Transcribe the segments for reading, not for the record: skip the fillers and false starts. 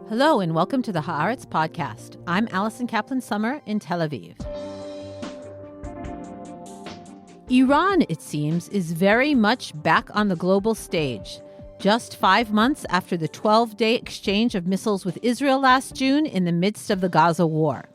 Hello and welcome to the Haaretz Podcast. I'm Alison Kaplan-Summer in Tel Aviv. Iran, it seems, is very much back on the global stage. Just 5 months after the 12-day exchange of missiles with Israel last June in the midst of the Gaza war.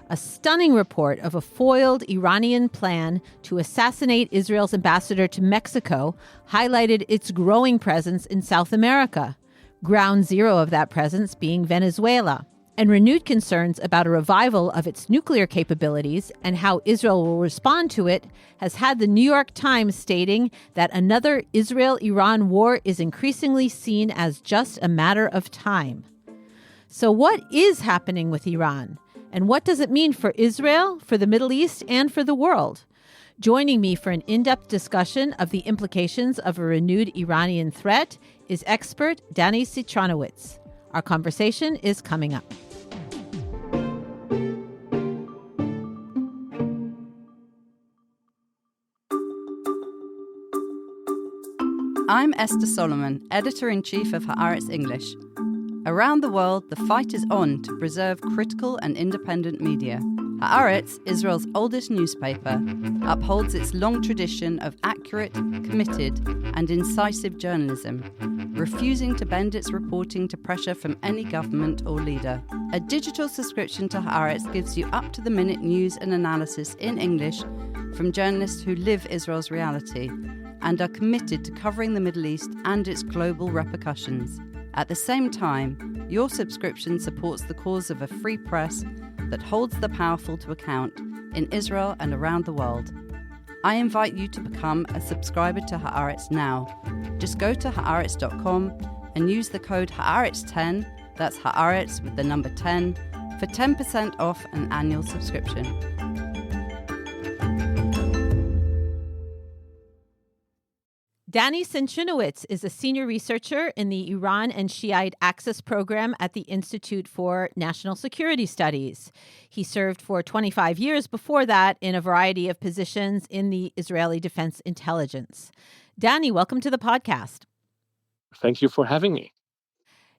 A stunning report of a foiled Iranian plan to assassinate Israel's ambassador to Mexico highlighted its growing presence in South America. Ground zero of that presence being Venezuela, and renewed concerns about a revival of its nuclear capabilities and how Israel will respond to it has had the New York Times stating that another Israel-Iran war is increasingly seen as just a matter of time. So what is happening with Iran? And what does it mean for Israel, for the Middle East, and for the world? Joining me for an in-depth discussion of the implications of a renewed Iranian threat is expert Danny Citrinowicz. Our conversation is coming up. I'm Esther Solomon, Editor-in-Chief of Haaretz English. Around the world, the fight is on to preserve critical and independent media. Haaretz, Israel's oldest newspaper, upholds its long tradition of accurate, committed, and incisive journalism, refusing to bend its reporting to pressure from any government or leader. A digital subscription to Haaretz gives you up-to-the-minute news and analysis in English from journalists who live Israel's reality and are committed to covering the Middle East and its global repercussions. At the same time, your subscription supports the cause of a free press that holds the powerful to account in Israel and around the world. I invite you to become a subscriber to Haaretz now. Just go to Haaretz.com and use the code Haaretz10, that's Haaretz with the number 10, for 10% off an annual subscription. Danny Citrinowicz is a senior researcher in the Iran and Shiite Axis program at the Institute for National Security Studies. He served for 25 years before that in a variety of positions in the Israeli Defense Intelligence. Danny, welcome to the podcast. Thank you for having me.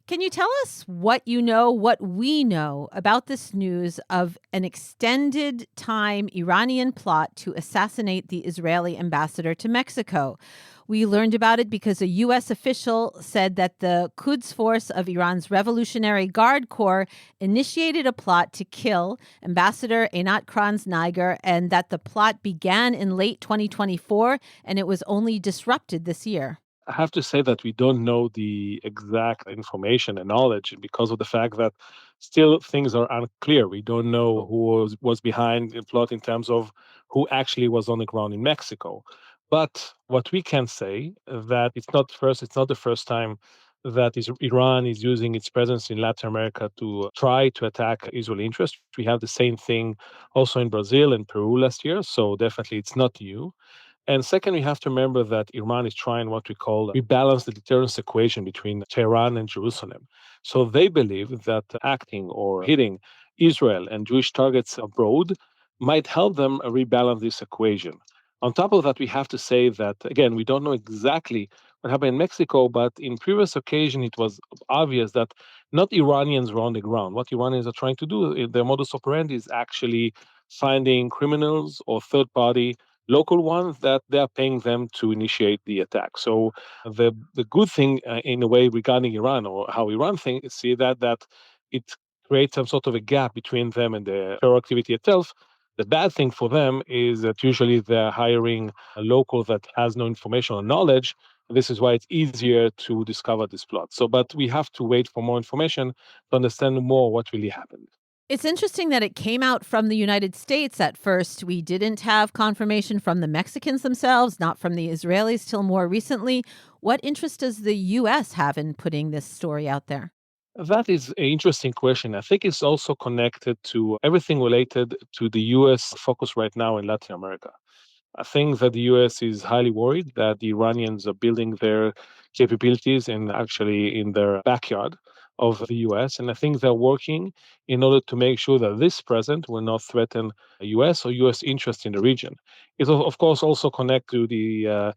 Can you tell us what you know, what we know about this news of an extended time Iranian plot to assassinate the Israeli ambassador to Mexico? We learned about it because a U.S. official said that the Quds Force of Iran's Revolutionary Guard Corps initiated a plot to kill Ambassador Einat Kranz-Niger, and that the plot began in late 2024 and it was only disrupted this year. I have to say that we don't know the exact information and knowledge because of the fact that still things are unclear. We don't know who was behind the plot in terms of who actually was on the ground in Mexico. But what we can say that it's not the first time that Iran is using its presence in Latin America to try to attack Israeli interests. We have the same thing also in Brazil and Peru last year, so definitely it's not new. And second, we have to remember that Iran is trying what we call rebalance the deterrence equation between Tehran and Jerusalem. So they believe that acting or hitting Israel and Jewish targets abroad might help them rebalance this equation. On top of that, we have to say that, again, we don't know exactly what happened in Mexico, but in previous occasion, it was obvious that not Iranians were on the ground. What Iranians are trying to do, their modus operandi is actually finding criminals or third-party local ones that they are paying them to initiate the attack. So the good thing in a way regarding Iran or how Iran see that it creates some sort of a gap between them and the terror activity itself. The bad thing for them is that usually they're hiring a local that has no information or knowledge. This is why it's easier to discover this plot. But we have to wait for more information to understand more what really happened. It's interesting that it came out from the United States at first. We didn't have confirmation from the Mexicans themselves, not from the Israelis till more recently. What interest does the U.S. have in putting this story out there? That is an interesting question. I think it's also connected to everything related to the U.S. focus right now in Latin America. I think that the U.S. is highly worried that the Iranians are building their capabilities and actually in their backyard of the U.S. And I think they're working in order to make sure that this present will not threaten U.S. or U.S. interest in the region. It will, of course, also connect to the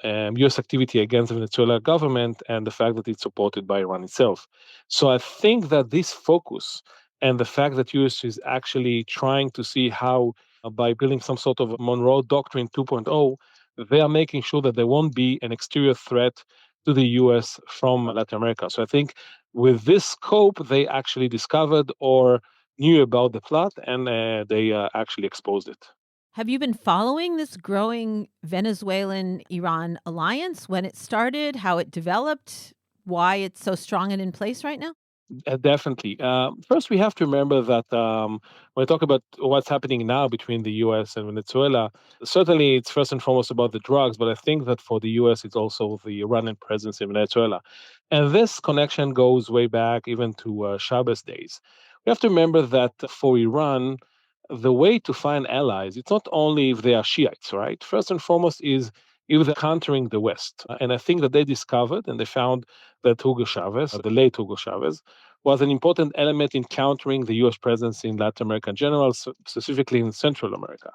U.S. activity against the Venezuela government and the fact that it's supported by Iran itself. So I think that this focus and the fact that U.S. is actually trying to see how, by building some sort of Monroe Doctrine 2.0, they are making sure that there won't be an exterior threat to the U.S. from Latin America. So I think with this scope, they actually discovered or knew about the plot and they actually exposed it. Have you been following this growing Venezuelan Iran alliance, when it started, how it developed, why it's so strong and in place right now? Definitely. First, we have to remember that when we talk about what's happening now between the US and Venezuela, certainly it's first and foremost about the drugs, but I think that for the US, it's also the Iranian presence in Venezuela. And this connection goes way back even to Chavez days. We have to remember that for Iran, the way to find allies, it's not only if they are Shiites, right? First and foremost is if they're countering the West. And I think that they discovered and they found that Hugo Chavez, the late Hugo Chavez, was an important element in countering the US presence in Latin America in general, specifically in Central America.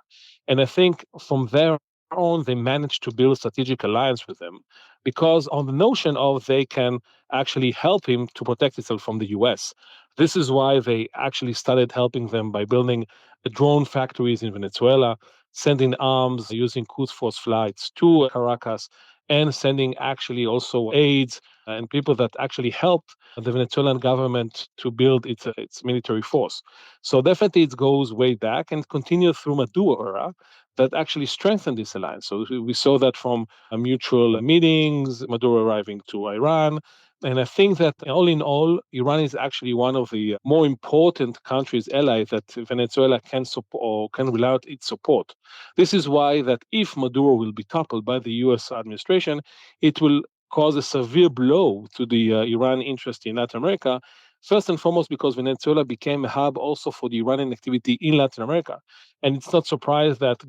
And I think from there on, they managed to build a strategic alliance with them because on the notion of they can actually help him to protect itself from the US. This is why they actually started helping them by building drone factories in Venezuela, sending arms using Quds Force flights to Caracas, and sending actually also aids and people that actually helped the Venezuelan government to build its military force. So definitely it goes way back and continued through Maduro era that actually strengthened this alliance. So we saw that from mutual meetings, Maduro arriving to Iran. And I think that all in all, Iran is actually one of the more important countries, allies that Venezuela can support or can rely on its support. This is why that if Maduro will be toppled by the U.S. administration, it will cause a severe blow to the Iran interest in Latin America. First and foremost, because Venezuela became a hub also for the Iranian activity in Latin America, and it's not surprised that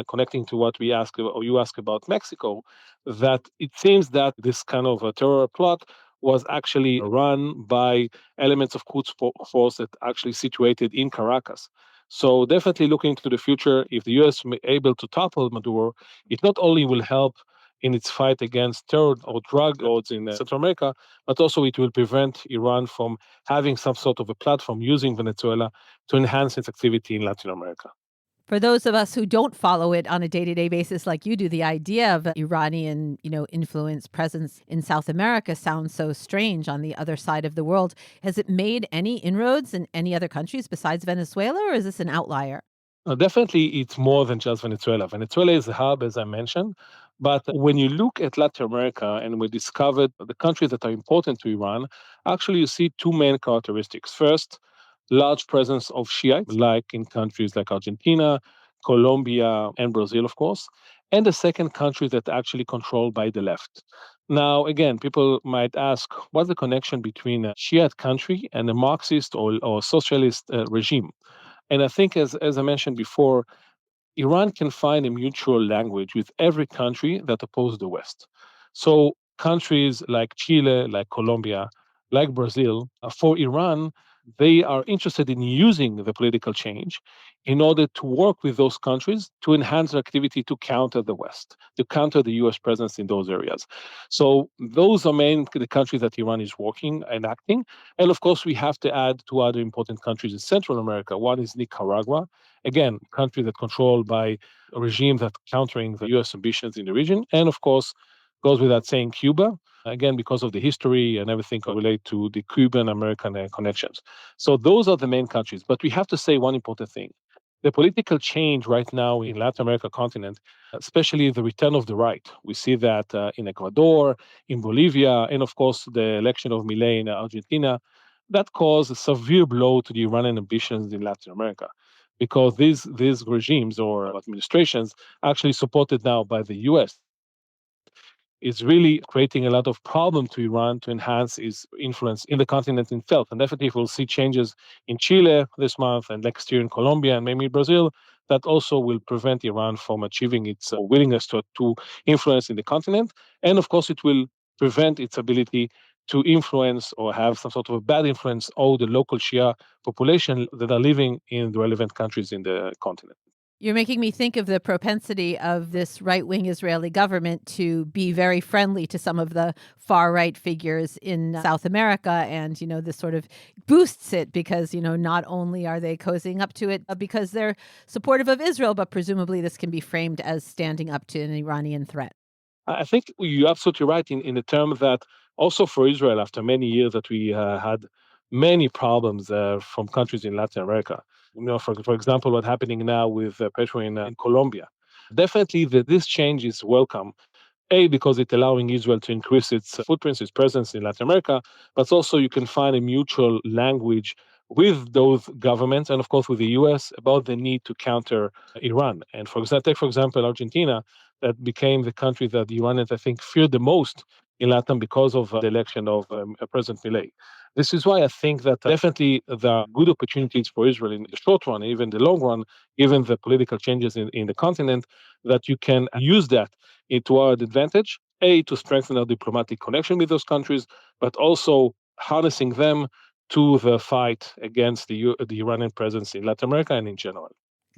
connecting to what we ask or you ask about Mexico, that it seems that this kind of a terror plot was actually run by elements of Quds Force that actually situated in Caracas. So definitely looking to the future, if the U.S. able to topple Maduro, it not only will help in its fight against terror or drug lords in Central America, but also it will prevent Iran from having some sort of a platform using Venezuela to enhance its activity in Latin America. For those of us who don't follow it on a day-to-day basis like you do, the idea of Iranian, influence presence in South America sounds so strange on the other side of the world. Has it made any inroads in any other countries besides Venezuela, or is this an outlier? Definitely, it's more than just Venezuela. Venezuela is a hub, as I mentioned. But when you look at Latin America and we discovered the countries that are important to Iran, actually you see two main characteristics. First, large presence of Shiites, like in countries like Argentina, Colombia, and Brazil, of course. And the second country that actually controlled by the left. Now, again, people might ask, what's the connection between a Shiite country and a Marxist or socialist regime? And I think, as I mentioned before, Iran can find a mutual language with every country that opposes the West. So countries like Chile, like Colombia, like Brazil, for Iran, they are interested in using the political change in order to work with those countries to enhance their activity to counter the West, to counter the US presence in those areas. So those are main the countries that Iran is working and acting. And of course, we have to add two other important countries in Central America. One is Nicaragua, again, country that controlled by a regime that countering the US ambitions in the region. And of course, goes without saying Cuba, again, because of the history and everything related to the Cuban American connections. So those are the main countries. But we have to say one important thing. The political change right now in Latin America continent, especially the return of the right. We see that in Ecuador, in Bolivia, and of course the election of Milei in Argentina, that caused a severe blow to the Iranian ambitions in Latin America. Because these regimes or administrations actually supported now by the US is really creating a lot of problem to Iran to enhance its influence in the continent itself. And definitely we'll see changes in Chile this month and next year in Colombia and maybe Brazil that also will prevent Iran from achieving its willingness to influence in the continent. And of course, it will prevent its ability to influence or have some sort of a bad influence on the local Shia population that are living in the relevant countries in the continent. You're making me think of the propensity of this right-wing Israeli government to be very friendly to some of the far-right figures in South America. And, this sort of boosts it because, not only are they cozying up to it because they're supportive of Israel, but presumably this can be framed as standing up to an Iranian threat. I think you're absolutely right in the term that also for Israel, after many years that we had many problems from countries in Latin America. For example, what's happening now with Petro in Colombia. Definitely, this change is welcome. A, because it's allowing Israel to increase its footprints, its presence in Latin America, but also you can find a mutual language with those governments and, of course, with the US about the need to counter Iran. And take, for example, Argentina, that became the country that the Iranians, I think, feared the most in Latin because of the election of President Milei. This is why I think that definitely there are good opportunities for Israel in the short run, even the long run, given the political changes in the continent, that you can use that to our advantage, A, to strengthen our diplomatic connection with those countries, but also harnessing them to the fight against the Iranian presence in Latin America and in general.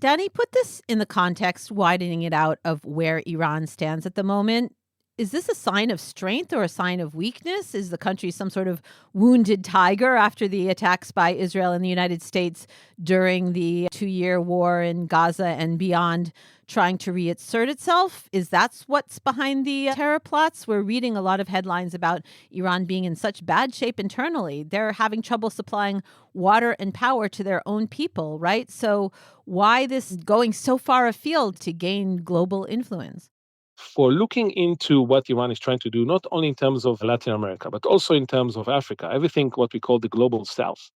Danny, put this in the context, widening it out of where Iran stands at the moment. Is this a sign of strength or a sign of weakness? Is the country some sort of wounded tiger after the attacks by Israel and the United States during the 2-year war in Gaza and beyond, trying to reassert itself? Is that what's behind the terror plots? We're reading a lot of headlines about Iran being in such bad shape internally. They're having trouble supplying water and power to their own people, right? So why this going so far afield to gain global influence? For looking into what Iran is trying to do, not only in terms of Latin America, but also in terms of Africa, everything what we call the global south.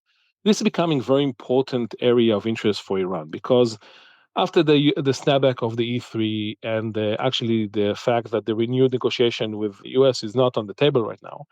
This is becoming a very important area of interest for Iran because after the snapback of the E3 and actually the fact that the renewed negotiation with the US is not on the table right now,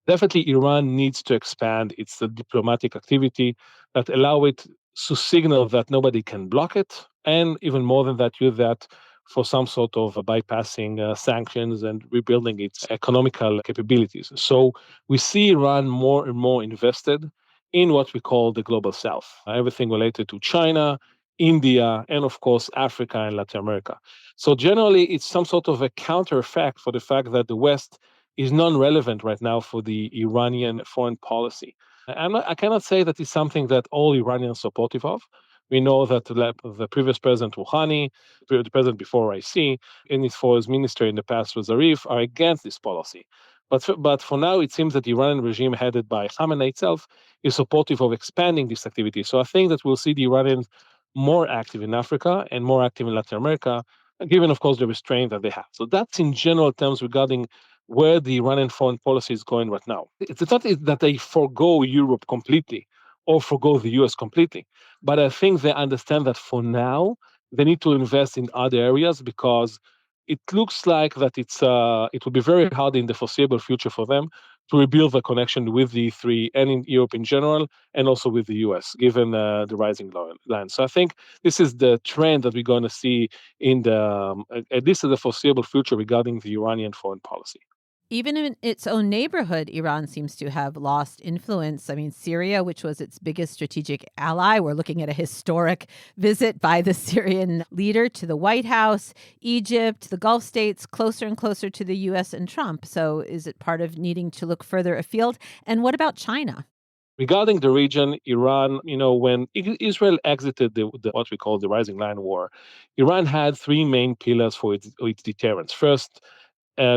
definitely Iran needs to expand its diplomatic activity that allow it to signal that nobody can block it, and even more than that, use that for some sort of bypassing sanctions and rebuilding its economical capabilities. So we see Iran more and more invested in what we call the global south, everything related to China, India, and of course, Africa and Latin America. So generally, it's some sort of a counter effect for the fact that the West is non-relevant right now for the Iranian foreign policy. I cannot say that it's something that all Iranians are supportive of. We know that the previous president Rouhani, the president before Raisi, and his foreign minister in the past was Zarif, are against this policy. But for now, it seems that the Iranian regime headed by Khamenei itself is supportive of expanding this activity. So I think that we'll see the Iranians more active in Africa and more active in Latin America, given, of course, the restraint that they have. So that's in general terms regarding where the Iranian foreign policy is going right now. It's not that they forego Europe completely or forego the US completely, but I think they understand that for now, they need to invest in other areas because it looks like that it will be very hard in the foreseeable future for them to rebuild the connection with the E3 and in Europe in general, and also with the US, given the rising land. So I think this is the trend that we're going to see in at least in the foreseeable future regarding the Iranian foreign policy. Even in its own neighborhood, Iran seems to have lost influence. I mean, Syria, which was its biggest strategic ally, we're looking at a historic visit by the Syrian leader to the White House, Egypt, the Gulf states, closer and closer to the U.S. and Trump. So is it part of needing to look further afield? And what about China? Regarding the region, Iran, when Israel exited what we call the Rising Lion War, Iran had three main pillars for its deterrence. First,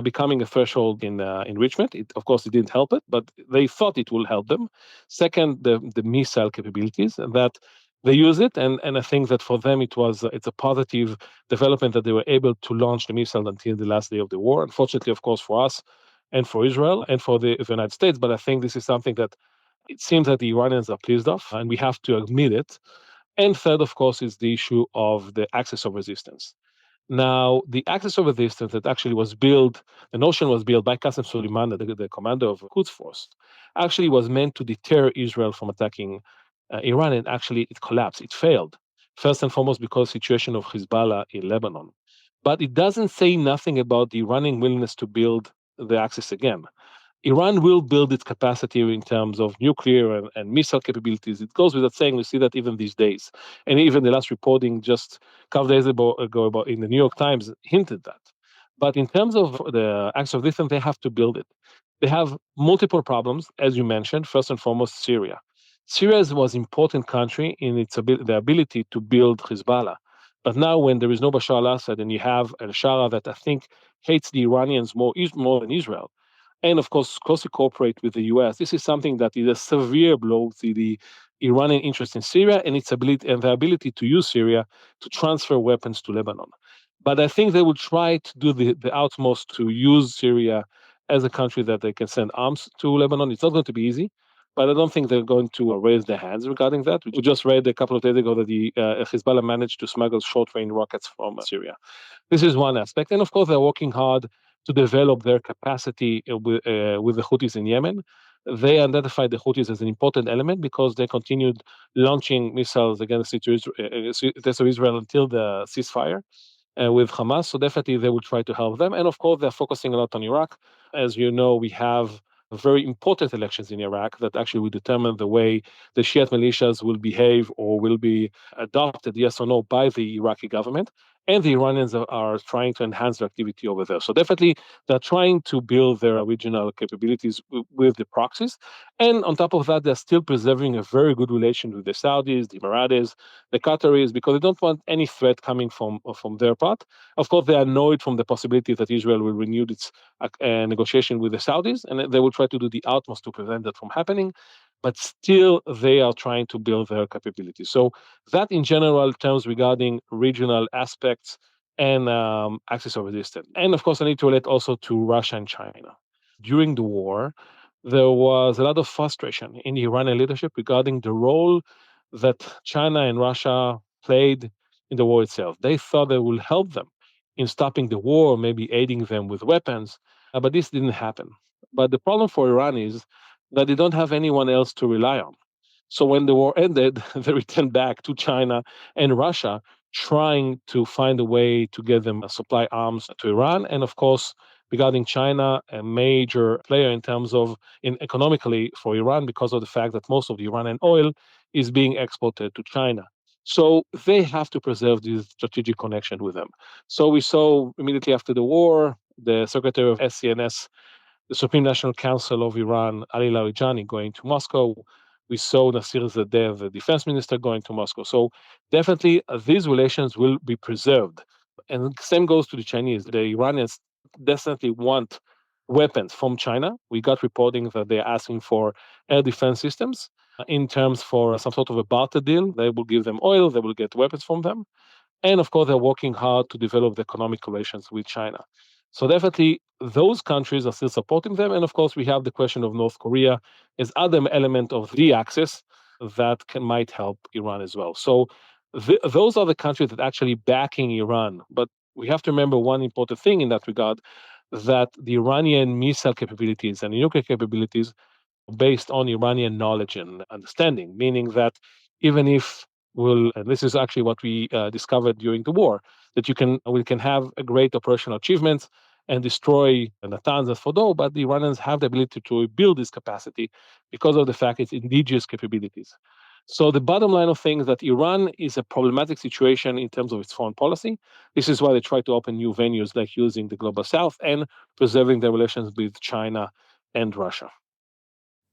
becoming a threshold in enrichment. Of course, it didn't help it, but they thought it will help them. Second, the missile capabilities, and that they use it, and I think that for them it's a positive development that they were able to launch the missile until the last day of the war. Unfortunately, of course, for us and for Israel and for the United States, but I think this is something that it seems that the Iranians are pleased of, and we have to admit it. And third, of course, is the issue of the axis of resistance. Now, the axis of resistance that actually was built, the notion was built by Qasem Soleimani, the commander of Quds Force, actually was meant to deter Israel from attacking Iran, and actually it collapsed. It failed, first and foremost because the situation of Hezbollah in Lebanon. But it doesn't say nothing about the Iranian willingness to build the axis again. Iran will build its capacity in terms of nuclear and missile capabilities. It goes without saying, we see that even these days. And even the last reporting just a couple days ago about in the New York Times hinted that. But in terms of the acts of resistance, they have to build it. They have multiple problems, as you mentioned. First and foremost, Syria. Syria was an important country in its the ability to build Hezbollah. But now, when there is no Bashar al-Assad and you have al-Shara that I think hates the Iranians more than Israel, and of course closely cooperate with the US. This is something that is a severe blow to the Iranian interest in Syria and its ability and the ability to use Syria to transfer weapons to Lebanon. But I think they will try to do the utmost to use Syria as a country that they can send arms to Lebanon. It's not going to be easy, but I don't think they're going to raise their hands regarding that. We just read a couple of days ago that the Hezbollah managed to smuggle short-range rockets from Syria. This is one aspect. And of course, they're working hard to develop their capacity with the Houthis in Yemen. They identified the Houthis as an important element because they continued launching missiles against the state of Israel until the ceasefire with Hamas. So definitely they will try to help them. And of course, they're focusing a lot on Iraq. As you know, we have very important elections in Iraq that actually will determine the way the Shiite militias will behave or will be adopted, yes or no, by the Iraqi government. And the Iranians are trying to enhance their activity over there. So definitely they're trying to build their regional capabilities with the proxies. And on top of that, they're still preserving a very good relation with the Saudis, the Emiratis, the Qataris, because they don't want any threat coming from their part. Of course, they are annoyed from the possibility that Israel will renew its negotiation with the Saudis, and they will try to do the utmost to prevent that from happening. But still, they are trying to build their capabilities. So that, in general terms, regarding regional aspects and axis of resistance. And of course, I need to relate also to Russia and China. During the war, there was a lot of frustration in the Iranian leadership regarding the role that China and Russia played in the war itself. They thought they will help them in stopping the war, maybe aiding them with weapons, but this didn't happen. But the problem for Iran is that they don't have anyone else to rely on. So when the war ended, they returned back to China and Russia, trying to find a way to get them supply arms to Iran. And of course, regarding China, a major player in terms of in economically for Iran because of the fact that most of the Iranian oil is being exported to China. So they have to preserve this strategic connection with them. So we saw immediately after the war, the secretary of SCNS, the Supreme National Council of Iran, Ali Larijani, going to Moscow. We saw Nasir Zadeh, the defense minister, going to Moscow. So definitely these relations will be preserved. And same goes to the Chinese. The Iranians definitely want weapons from China. We got reporting that they're asking for air defense systems in terms for some sort of a barter deal. They will give them oil, they will get weapons from them. And of course, they're working hard to develop the economic relations with China. So definitely those countries are still supporting them. And of course, we have the question of North Korea as other element of the axis that might help Iran as well. So those are the countries that are actually backing Iran. But we have to remember one important thing in that regard, that the Iranian missile capabilities and nuclear capabilities are based on Iranian knowledge and understanding, meaning that even if and this is actually what we discovered during the war, that we can have a great operational achievements and destroy Natanz and Fordo, but the Iranians have the ability to build this capacity because of the fact it's indigenous capabilities. So the bottom line of things is that Iran is a problematic situation in terms of its foreign policy. This is why they try to open new venues like using the Global South and preserving their relations with China and Russia.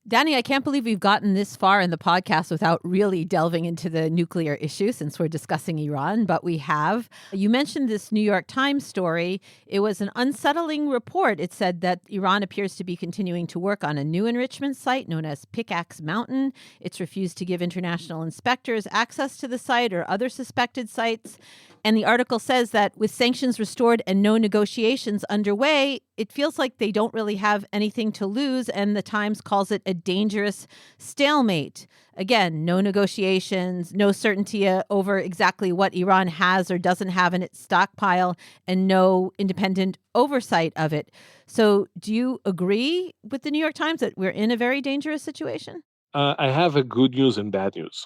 Danny, I can't believe we've gotten this far in the podcast without really delving into the nuclear issue since we're discussing Iran, but we have. You mentioned this New York Times story. It was an unsettling report. It said that Iran appears to be continuing to work on a new enrichment site known as Pickaxe Mountain. It's refused to give international inspectors access to the site or other suspected sites. And the article says that with sanctions restored and no negotiations underway, it feels like they don't really have anything to lose. And the Times calls it a dangerous stalemate. Again, no negotiations, no certainty over exactly what Iran has or doesn't have in its stockpile, and no independent oversight of it. So do you agree with the New York Times that we're in a very dangerous situation? I have a good news and bad news.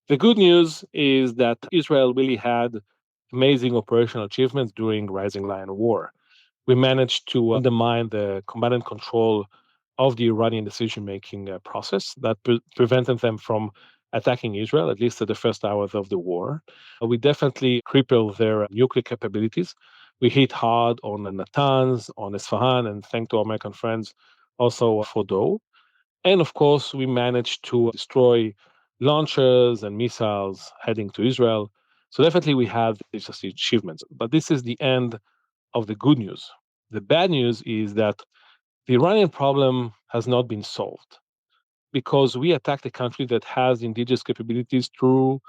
The good news is that Israel really had amazing operational achievements during Rising Lion War. We managed to undermine the command and control of the Iranian decision-making process that prevented them from attacking Israel, at least at the first hours of the war. We definitely crippled their nuclear capabilities. We hit hard on the Natanz, on Isfahan, and thanks to our American friends, also Fordo. And of course, we managed to destroy launchers and missiles heading to Israel. So definitely we have these achievements. But this is the end of the good news. The bad news is that the Iranian problem has not been solved because we attacked a country that has indigenous capabilities to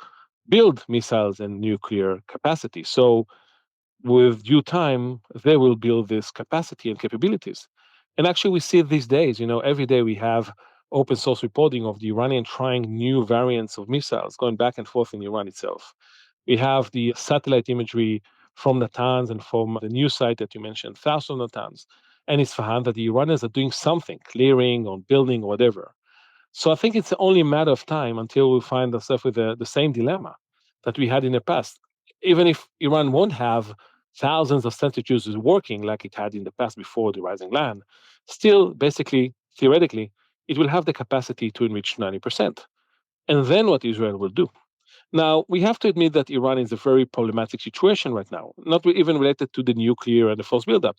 build missiles and nuclear capacity. So with due time, they will build this capacity and capabilities. And actually, we see it these days. Every day we have open source reporting of the Iranian trying new variants of missiles going back and forth in Iran itself. We have the satellite imagery from Natanz and from the new site that you mentioned, thousands of Natanz, and Isfahan, that the Iranians are doing something, clearing or building or whatever. So I think it's only a matter of time until we find ourselves with the same dilemma that we had in the past. Even if Iran won't have thousands of centrifuges working like it had in the past before the rising land, still, basically, theoretically, it will have the capacity to enrich 90%. And then what Israel will do? Now, we have to admit that Iran is a very problematic situation right now, not even related to the nuclear and the force buildup.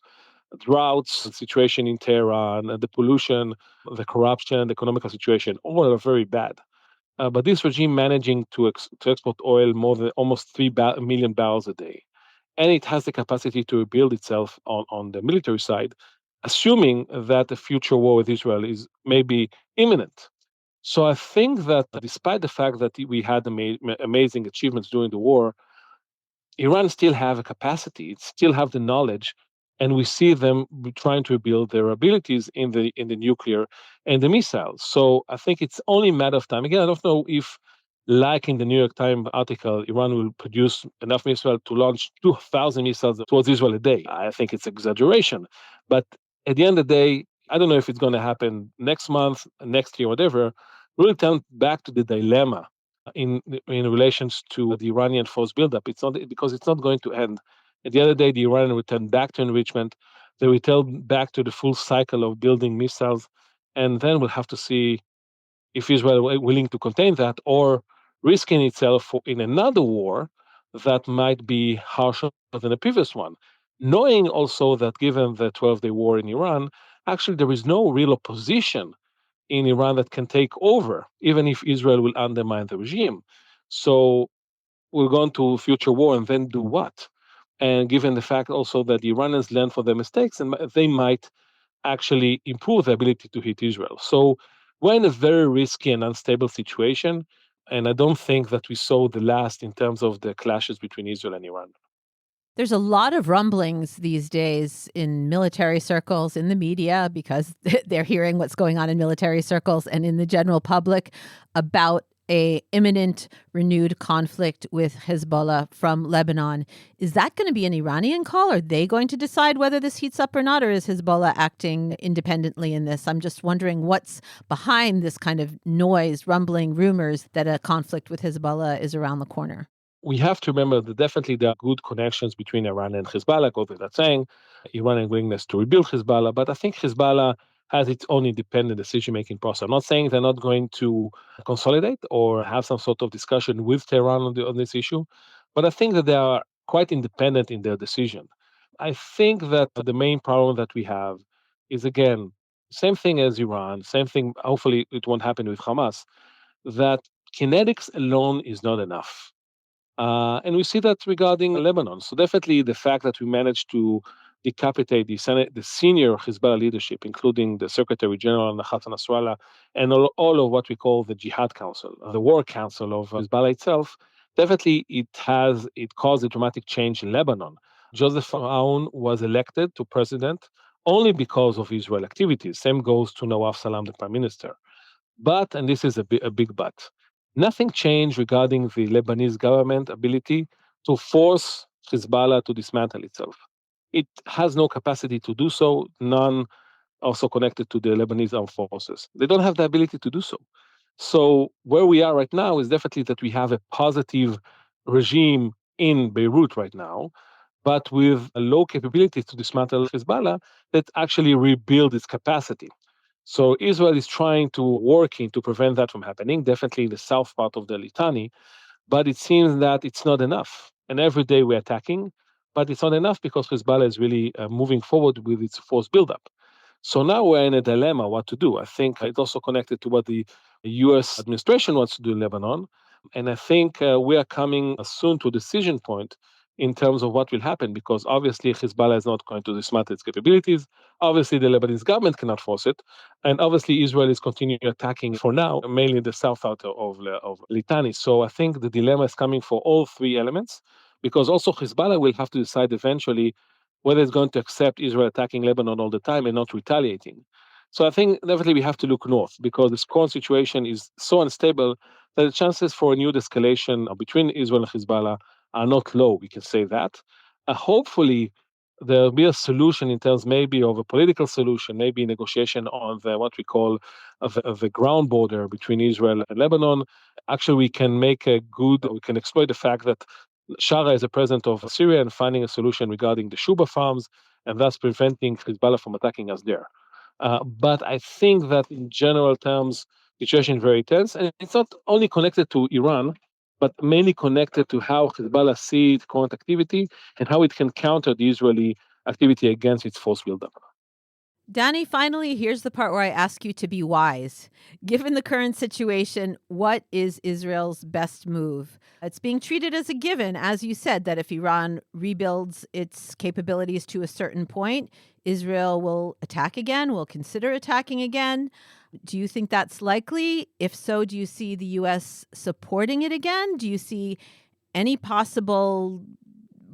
Droughts, the situation in Tehran, the pollution, the corruption, the economical situation, all are very bad. But this regime managing to export oil more than almost 3 million barrels a day. And it has the capacity to rebuild itself on the military side, assuming that a future war with Israel is maybe imminent. So I think that despite the fact that we had amazing achievements during the war, Iran still have a capacity, it still have the knowledge, and we see them trying to rebuild their abilities in the nuclear and the missiles. So I think it's only a matter of time. Again, I don't know if, like in the New York Times article, Iran will produce enough missiles to launch 2,000 missiles towards Israel a day. I think it's exaggeration. But at the end of the day, I don't know if it's going to happen next month, next year, whatever. Really turn back to the dilemma in relations to the Iranian force buildup. It's not because it's not going to end. At the end of the day, the Iranian return back to enrichment. They return back to the full cycle of building missiles, and then we'll have to see if Israel is willing to contain that or risking itself in another war that might be harsher than the previous one. Knowing also that given the 12-day war in Iran, actually there is no real opposition in Iran that can take over, even if Israel will undermine the regime. So we're going to future war and then do what? And given the fact also that the Iranians learn from their mistakes and they might actually improve the ability to hit Israel. So we're in a very risky and unstable situation. And I don't think that we saw the last in terms of the clashes between Israel and Iran. There's a lot of rumblings these days in military circles, in the media, because they're hearing what's going on in military circles and in the general public about a imminent renewed conflict with Hezbollah from Lebanon. Is that going to be an Iranian call? Are they going to decide whether this heats up or not? Or is Hezbollah acting independently in this? I'm just wondering what's behind this kind of noise, rumbling, rumors that a conflict with Hezbollah is around the corner. We have to remember that definitely there are good connections between Iran and Hezbollah, goes without saying, Iranian willingness to rebuild Hezbollah, but I think Hezbollah has its own independent decision-making process. I'm not saying they're not going to consolidate or have some sort of discussion with Tehran on this issue, but I think that they are quite independent in their decision. I think that the main problem that we have is, again, same thing as Iran, same thing, hopefully it won't happen with Hamas, that kinetics alone is not enough. And we see that regarding Lebanon. So definitely the fact that we managed to decapitate the senior Hezbollah leadership, including the Secretary General Hassan Nasrallah, and all of what we call the Jihad Council, the War Council of Hezbollah itself, definitely it caused a dramatic change in Lebanon. Joseph Aoun was elected to president only because of Israel activities. Same goes to Nawaf Salam, the prime minister. But, and this is a big but, nothing changed regarding the Lebanese government ability to force Hezbollah to dismantle itself. It has no capacity to do so, none also connected to the Lebanese armed forces. They don't have the ability to do so. So where we are right now is definitely that we have a positive regime in Beirut right now, but with a low capability to dismantle Hezbollah that actually rebuild its capacity. So Israel is trying to working to prevent that from happening, definitely in the south part of the Litani, but it seems that it's not enough. And every day we're attacking, but it's not enough because Hezbollah is really moving forward with its force buildup. So now we're in a dilemma what to do. I think it's also connected to what the US administration wants to do in Lebanon. And I think we are coming soon to a decision point in terms of what will happen, because obviously Hezbollah is not going to dismantle its capabilities. Obviously, the Lebanese government cannot force it. And obviously, Israel is continuing attacking for now, mainly the south out of Litani. So I think the dilemma is coming for all three elements, because also Hezbollah will have to decide eventually whether it's going to accept Israel attacking Lebanon all the time and not retaliating. So I think definitely we have to look north, because this current situation is so unstable that the chances for a new escalation between Israel and Hezbollah are not low. We can say that. Hopefully, there'll be a solution in terms maybe of a political solution, maybe negotiation on the what we call the ground border between Israel and Lebanon. Actually, we can we can exploit the fact that Shara is a president of Syria and finding a solution regarding the Shuba farms and thus preventing Hezbollah from attacking us there. But I think that in general terms, the situation is very tense, and it's not only connected to Iran, but mainly connected to how Hezbollah sees current activity and how it can counter the Israeli activity against its force buildup. Danny, finally, here's the part where I ask you to be wise. Given the current situation, what is Israel's best move? It's being treated as a given, as you said, that if Iran rebuilds its capabilities to a certain point, Israel will attack again, will consider attacking again. Do you think that's likely? If so, do you see the U.S. supporting it again? Do you see any possible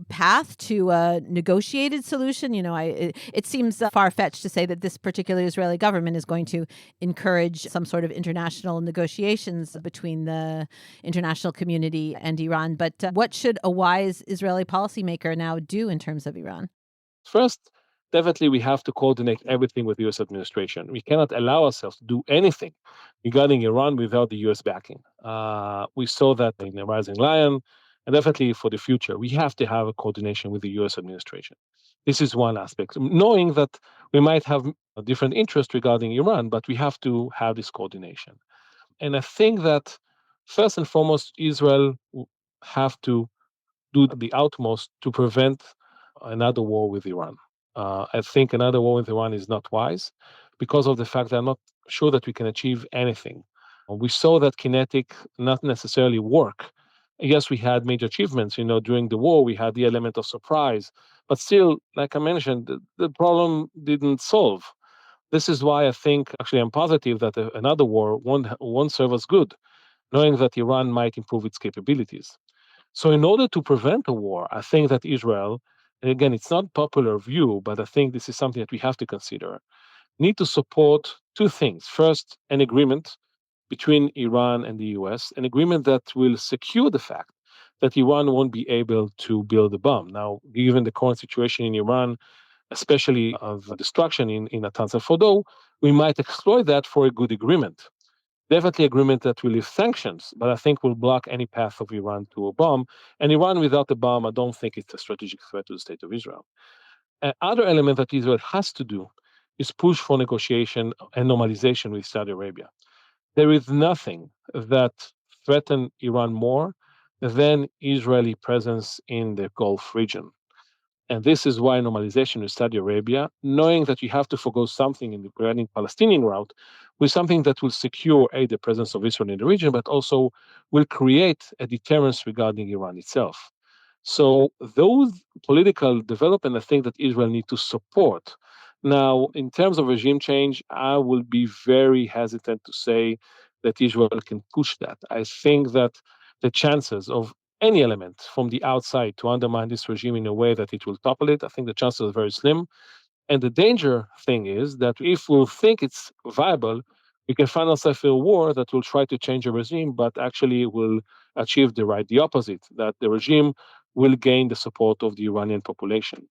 path to a negotiated solution? It seems far-fetched to say that this particular Israeli government is going to encourage some sort of international negotiations between the international community and Iran. But what should a wise Israeli policymaker now do in terms of Iran? First, definitely we have to coordinate everything with the US administration. We cannot allow ourselves to do anything regarding Iran without the US backing. We saw that in the Rising Lion, and definitely for the future, we have to have a coordination with the US administration. This is one aspect, knowing that we might have a different interest regarding Iran, but we have to have this coordination. And I think that first and foremost, Israel have to do the utmost to prevent another war with Iran. I think another war with Iran is not wise because of the fact that I'm not sure that we can achieve anything. We saw that kinetic not necessarily work. Yes, we had major achievements. During the war, we had the element of surprise, but still, like I mentioned, the problem didn't solve. This is why I think, actually, I'm positive that another war won't serve us good, knowing that Iran might improve its capabilities. So, in order to prevent a war, I think that Israel, and again, it's not popular view, but I think this is something that we have to consider, need to support two things. First, an agreement between Iran and the US, an agreement that will secure the fact that Iran won't be able to build a bomb. Now, given the current situation in Iran, especially of destruction in Natanz and Fordo, we might exploit that for a good agreement. Definitely agreement that will lift sanctions, but I think will block any path of Iran to a bomb. And Iran without a bomb, I don't think it's a strategic threat to the state of Israel. Other element that Israel has to do is push for negotiation and normalization with Saudi Arabia. There is nothing that threatens Iran more than Israeli presence in the Gulf region. And this is why normalization with Saudi Arabia, knowing that you have to forgo something in the Iranian Palestinian route, with something that will secure the presence of Israel in the region, but also will create a deterrence regarding Iran itself. So those political development, I think that Israel needs to support. Now, in terms of regime change, I will be very hesitant to say that Israel can push that. I think that the chances of any element from the outside to undermine this regime in a way that it will topple it, I think the chances are very slim. And the danger thing is that if we think it's viable, we can find ourselves in a war that will try to change the regime, but actually will achieve the opposite, that the regime will gain the support of the Iranian population.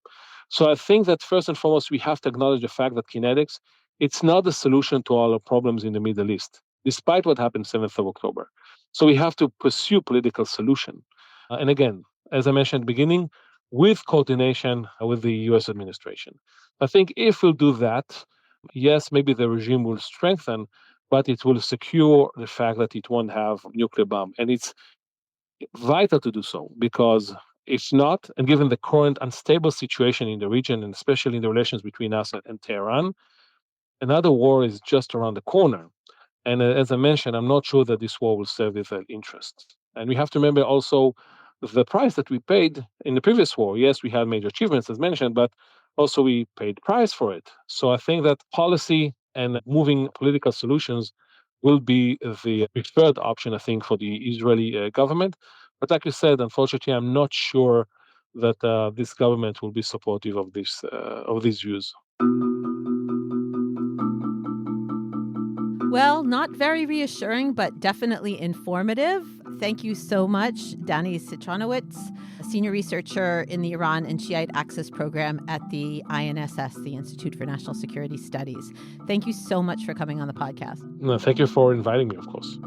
So I think that first and foremost, we have to acknowledge the fact that kinetics, it's not the solution to all our problems in the Middle East, despite what happened 7th of October. So we have to pursue political solution. And again, as I mentioned at the beginning, with coordination with the US administration. I think if we'll do that, yes, maybe the regime will strengthen, but it will secure the fact that it won't have nuclear bomb. And it's vital to do so, because if not, and given the current unstable situation in the region, and especially in the relations between us and Tehran, another war is just around the corner. And as I mentioned, I'm not sure that this war will serve Israel's interest. And we have to remember also the price that we paid in the previous war. Yes, we had major achievements, as mentioned, but also we paid price for it. So I think that policy and moving political solutions will be the preferred option, I think, for the Israeli government. But like you said, unfortunately, I'm not sure that this government will be supportive of these views. Well, not very reassuring, but definitely informative. Thank you so much, Danny Citrinowicz, a senior researcher in the Iran and Shiite Axis program at the INSS, the Institute for National Security Studies. Thank you so much for coming on the podcast. No, thank you for inviting me, of course.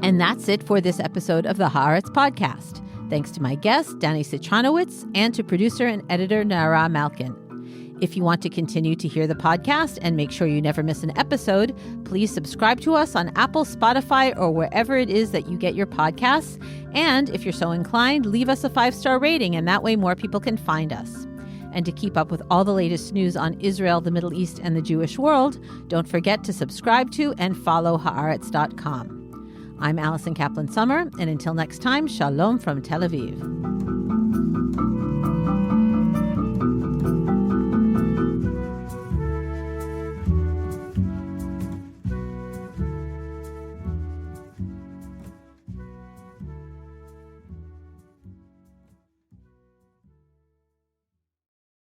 And that's it for this episode of the Haaretz Podcast. Thanks to my guest, Danny Citrinowicz, and to producer and editor, Nara Malkin. If you want to continue to hear the podcast and make sure you never miss an episode, please subscribe to us on Apple, Spotify, or wherever it is that you get your podcasts. And if you're so inclined, leave us a 5-star rating, and that way more people can find us. And to keep up with all the latest news on Israel, the Middle East, and the Jewish world, don't forget to subscribe to and follow Haaretz.com. I'm Alison Kaplan-Summer, and until next time, shalom from Tel Aviv.